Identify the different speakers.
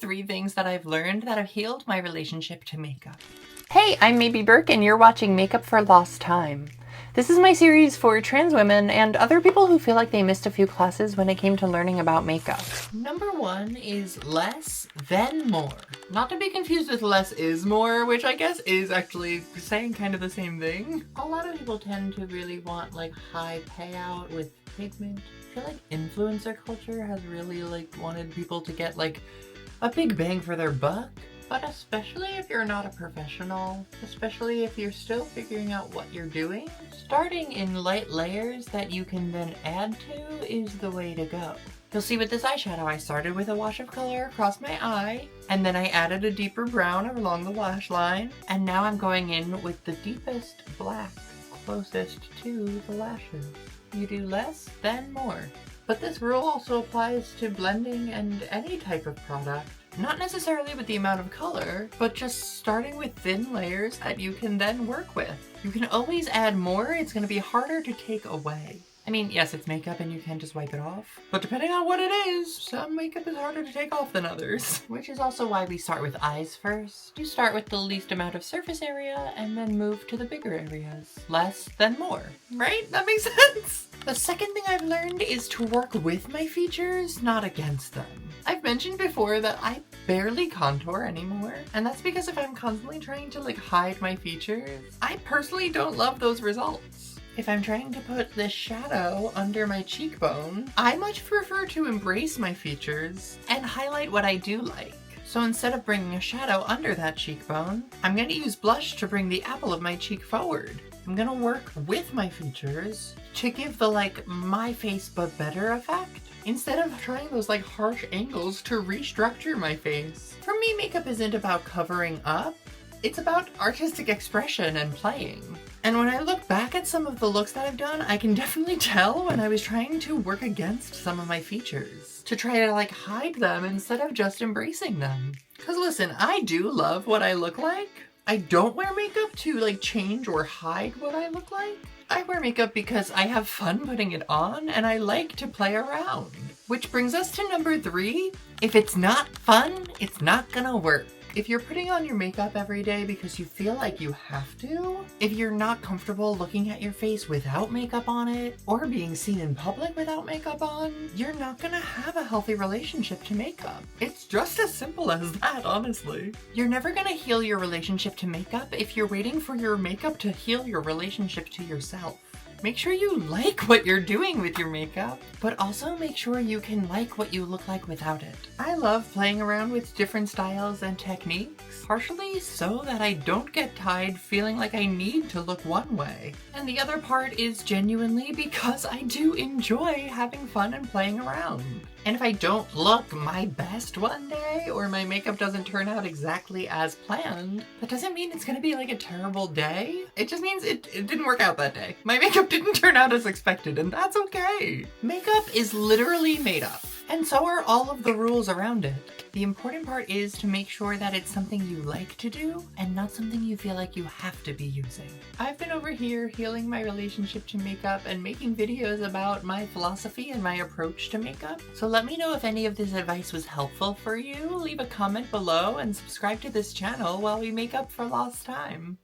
Speaker 1: 3 things that I've learned that have healed my relationship to makeup.
Speaker 2: Hey, I'm maybe Burke and you're watching Makeup for Lost Time. This is my series for trans women and other people who feel like they missed a few classes when it came to learning about makeup.
Speaker 1: Number 1 is less then more. Not to be confused with less is more, which I guess is actually saying kind of the same thing. A lot of people tend to really want like high payout with pigment. I feel like influencer culture has really wanted people to get like a big bang for their buck. But especially if you're not a professional, especially if you're still figuring out what you're doing, starting in light layers that you can then add to is the way to go. You'll see with this eyeshadow, I started with a wash of color across my eye, and then I added a deeper brown along the lash line, and now I'm going in with the deepest black closest to the lashes. You do less, then more. But this rule also applies to blending and any type of product. Not necessarily with the amount of color, but just starting with thin layers that you can then work with. You can always add more, it's going to be harder to take away. I mean, yes, it's makeup and you can just wipe it off, but depending on what it is, some makeup is harder to take off than others. Which is also why we start with eyes first. You start with the least amount of surface area and then move to the bigger areas. Less than more, right? That makes sense. The second thing I've learned is to work with my features, not against them. I've mentioned before that I barely contour anymore, and that's because if I'm constantly trying to hide my features, I personally don't love those results. If I'm trying to put this shadow under my cheekbone, I much prefer to embrace my features and highlight what I do like. So instead of bringing a shadow under that cheekbone, I'm going to use blush to bring the apple of my cheek forward. I'm going to work with my features to give the my face but better effect, instead of trying those harsh angles to restructure my face. For me, makeup isn't about covering up. It's about artistic expression and playing. And when I look back at some of the looks that I've done, I can definitely tell when I was trying to work against some of my features. To try to hide them instead of just embracing them. Cause listen, I do love what I look like. I don't wear makeup to change or hide what I look like. I wear makeup because I have fun putting it on and I like to play around. Which brings us to number 3. If it's not fun, it's not gonna work. If you're putting on your makeup every day because you feel like you have to, if you're not comfortable looking at your face without makeup on it, or being seen in public without makeup on, you're not gonna have a healthy relationship to makeup. It's just as simple as that, honestly. You're never gonna heal your relationship to makeup if you're waiting for your makeup to heal your relationship to yourself. Make sure you like what you're doing with your makeup, but also make sure you can like what you look like without it. I love playing around with different styles and techniques, partially so that I don't get tied feeling like I need to look one way. And the other part is genuinely because I do enjoy having fun and playing around. And if I don't look my best one day, or my makeup doesn't turn out exactly as planned, that doesn't mean it's gonna be a terrible day. It just means it didn't work out that day. My makeup didn't turn out as expected, and that's okay. Makeup is literally made up, and so are all of the rules around it. The important part is to make sure that it's something you like to do and not something you feel like you have to be using. I've been over here healing my relationship to makeup and making videos about my philosophy and my approach to makeup. So let me know if any of this advice was helpful for you. Leave a comment below and subscribe to this channel while we make up for lost time.